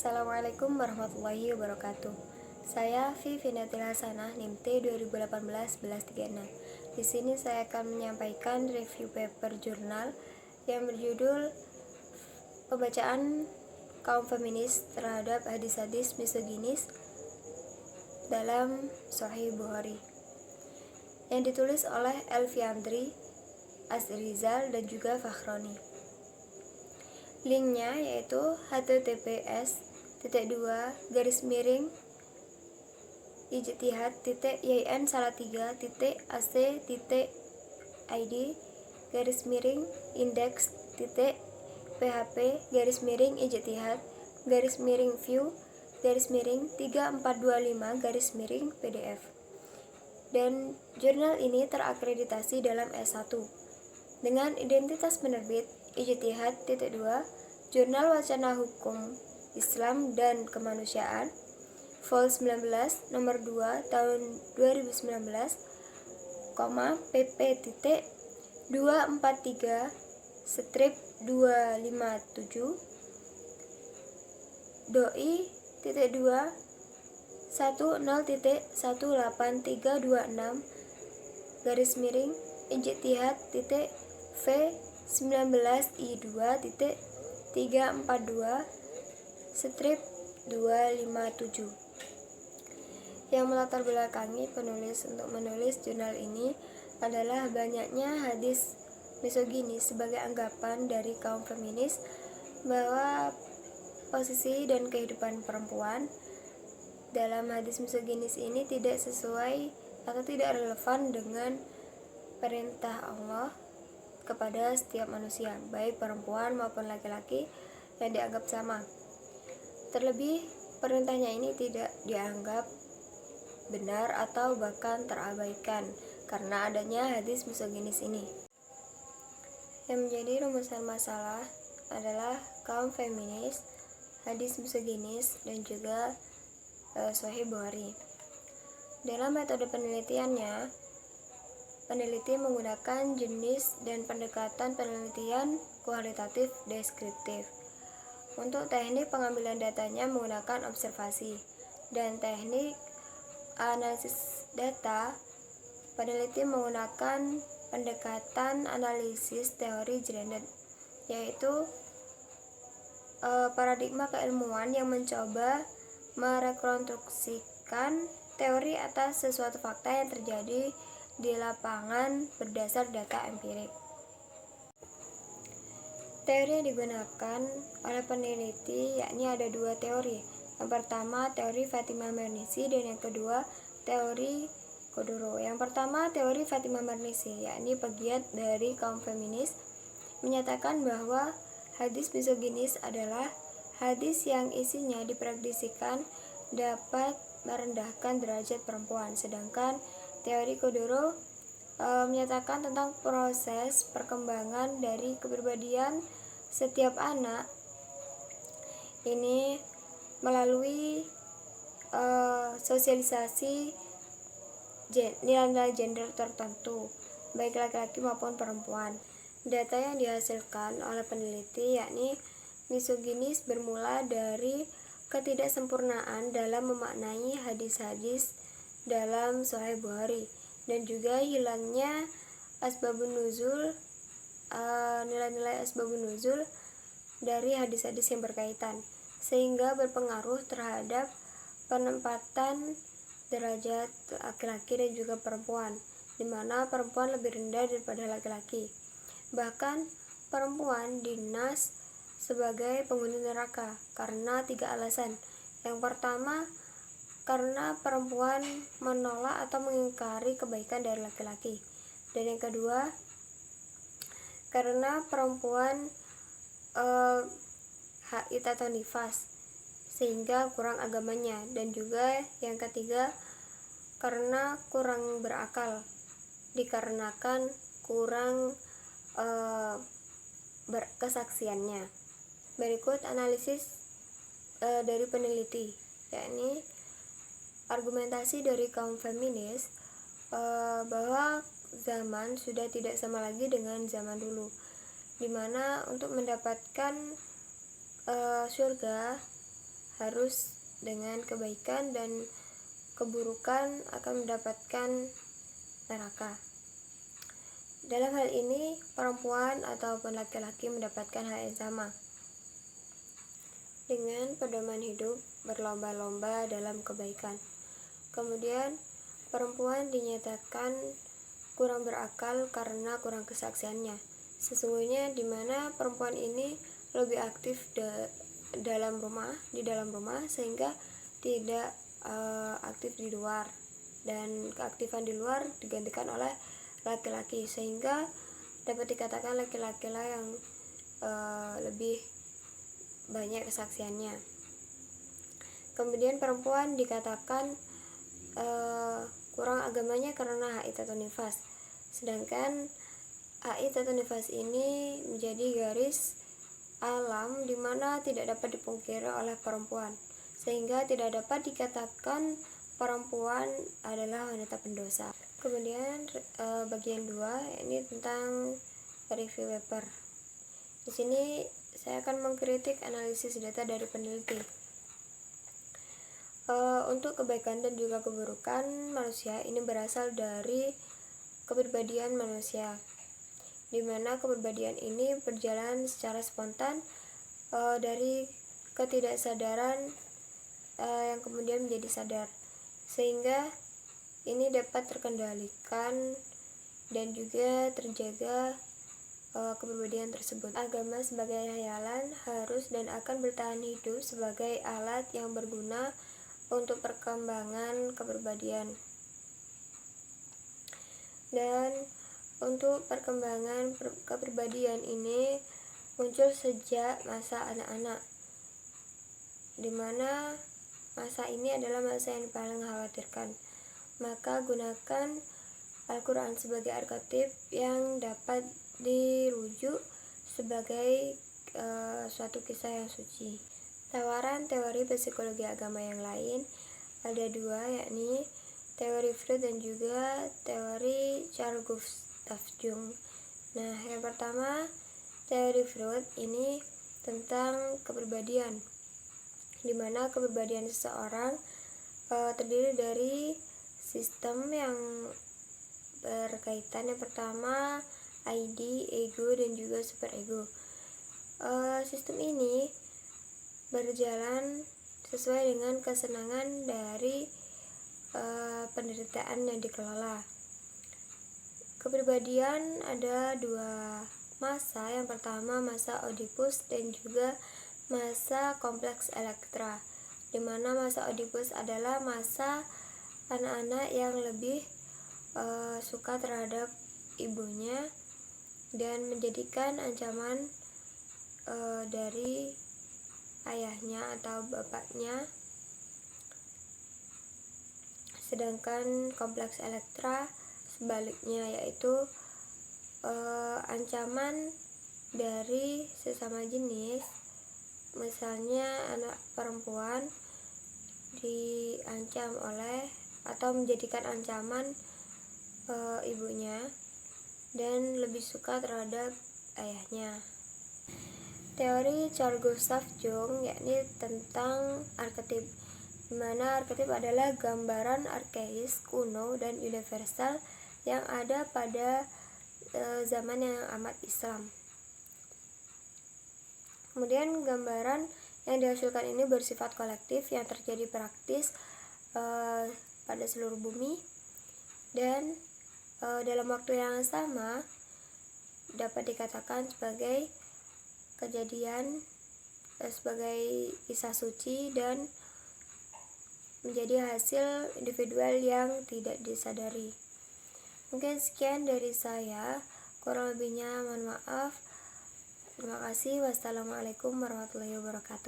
Assalamualaikum warahmatullahi wabarakatuh. Saya Vivi Natil Hasanah, NIM T 2018-1136. Di sini saya akan menyampaikan review paper jurnal yang berjudul Pembacaan Kaum Feminis Terhadap Hadis-hadis Misoginis dalam Sahih Bukhari, yang ditulis oleh Elviandri, Azrizal, dan juga Fakhroni. Linknya yaitu https://ijtihad.id/index.id/view-34250-pdf. Dan jurnal ini terakreditasi dalam S1 dengan identitas penerbit Ijtihad.2 Jurnal Wacana Hukum Islam dan Kemanusiaan Vol 19 nomor 2 tahun 2019, pp.243/257 doi.2 10.118.326/ijtihad.v19I2-342/257 yang melatar belakangi penulis untuk menulis jurnal ini adalah banyaknya hadis misoginis sebagai anggapan dari kaum feminis bahwa posisi dan kehidupan perempuan dalam hadis misoginis ini tidak sesuai atau tidak relevan dengan perintah Allah kepada setiap manusia, baik perempuan maupun laki-laki, yang dianggap sama. Terlebih, perintahnya ini tidak dianggap benar atau bahkan terabaikan karena adanya hadis misoginis ini. Yang menjadi rumusan masalah adalah kaum feminis, hadis misoginis, dan juga Sahih Bukhari. Dalam metode penelitiannya, peneliti menggunakan jenis dan pendekatan penelitian kualitatif deskriptif. Untuk teknik pengambilan datanya menggunakan observasi, dan teknik analisis data, peneliti menggunakan pendekatan analisis teori gender, yaitu paradigma keilmuan yang mencoba merekonstruksikan teori atas sesuatu fakta yang terjadi di lapangan berdasar data empirik. Teori yang digunakan oleh peneliti yakni ada dua teori. Yang pertama teori Fatimah Mernissi dan yang kedua teori Kodoro. Yang pertama teori Fatimah Mernissi yakni pegiat dari kaum feminis menyatakan bahwa hadis misoginis adalah hadis yang isinya diprediksikan dapat merendahkan derajat perempuan, sedangkan teori Kodoro menyatakan tentang proses perkembangan dari kepribadian setiap anak ini melalui sosialisasi nilai-nilai gender tertentu, baik laki-laki maupun perempuan. Data yang dihasilkan oleh peneliti yakni misoginis bermula dari ketidaksempurnaan dalam memaknai hadis-hadis dalam Sahih Bukhari, dan juga hilangnya asbabun nuzul, nilai-nilai asbabun nuzul dari hadis-hadis yang berkaitan, sehingga berpengaruh terhadap penempatan derajat laki-laki dan juga perempuan, di mana perempuan lebih rendah daripada laki-laki. Bahkan perempuan dinas sebagai penghuni neraka karena 3 alasan. Yang pertama, karena perempuan menolak atau mengingkari kebaikan dari laki-laki. Dan yang kedua, karena perempuan haid atau nifas sehingga kurang agamanya. Dan juga yang ketiga, karena kurang berakal dikarenakan kurang berkesaksiannya. Berikut analisis dari peneliti, yakni argumentasi dari kaum feminis bahwa zaman sudah tidak sama lagi dengan zaman dulu, dimana untuk mendapatkan surga harus dengan kebaikan, dan keburukan akan mendapatkan neraka. Dalam hal ini, perempuan ataupun laki-laki mendapatkan hal yang sama. Dengan pedoman hidup berlomba-lomba dalam kebaikan. Kemudian, perempuan dinyatakan kurang berakal karena kurang kesaksiannya. Sesungguhnya di mana perempuan ini lebih aktif di dalam rumah, sehingga tidak aktif di luar, dan keaktifan di luar digantikan oleh laki-laki, sehingga dapat dikatakan laki-laki lah yang lebih banyak kesaksiannya. Kemudian perempuan dikatakan kurang agamanya karena haid atau nifas, sedangkan haid atau nifas ini menjadi garis alam di mana tidak dapat dipungkiri oleh perempuan, sehingga tidak dapat dikatakan perempuan adalah wanita pendosa. Kemudian bagian 2 ini tentang review paper. Di sini saya akan mengkritik analisis data dari peneliti. Untuk kebaikan dan juga keburukan manusia ini berasal dari kepribadian manusia, di mana kepribadian ini berjalan secara spontan dari ketidaksadaran yang kemudian menjadi sadar, sehingga ini dapat terkendalikan dan juga terjaga kepribadian tersebut. Agama sebagai hayalan harus dan akan bertahan hidup sebagai alat yang berguna untuk perkembangan kepribadian. Dan untuk perkembangan kepribadian ini muncul sejak masa anak-anak, di mana masa ini adalah masa yang paling mengkhawatirkan. Maka gunakan Al-Quran sebagai arketip yang dapat dirujuk sebagai suatu kisah yang suci. Tawaran teori psikologi agama yang lain ada 2, yakni teori Freud dan juga teori Carl Gustav Jung. Nah, yang pertama, teori Freud ini tentang kepribadian, di mana kepribadian seseorang terdiri dari sistem yang berkaitan. Yang pertama, ID, ego, dan juga superego. Sistem ini berjalan sesuai dengan kesenangan dari penderitaan yang dikelola. Kepribadian ada 2 masa. Yang pertama masa Oedipus dan juga masa kompleks Elektra, di mana masa Oedipus adalah masa anak-anak yang lebih suka terhadap ibunya dan menjadikan ancaman dari ayahnya atau bapaknya. Sedangkan kompleks Elektra sebaliknya, yaitu ancaman dari sesama jenis. Misalnya anak perempuan diancam oleh atau menjadikan ancaman ibunya dan lebih suka terhadap ayahnya. Teori Carl Gustav Jung yakni tentang arketip, di mana arketip adalah gambaran arkeis, kuno, dan universal yang ada pada zaman yang amat Islam. Kemudian gambaran yang dihasilkan ini bersifat kolektif yang terjadi praktis pada seluruh bumi, dan dalam waktu yang sama dapat dikatakan sebagai kejadian, sebagai kisah suci, dan menjadi hasil individual yang tidak disadari. Mungkin sekian dari saya, kurang lebihnya mohon maaf. Terima kasih. Wassalamualaikum warahmatullahi wabarakatuh.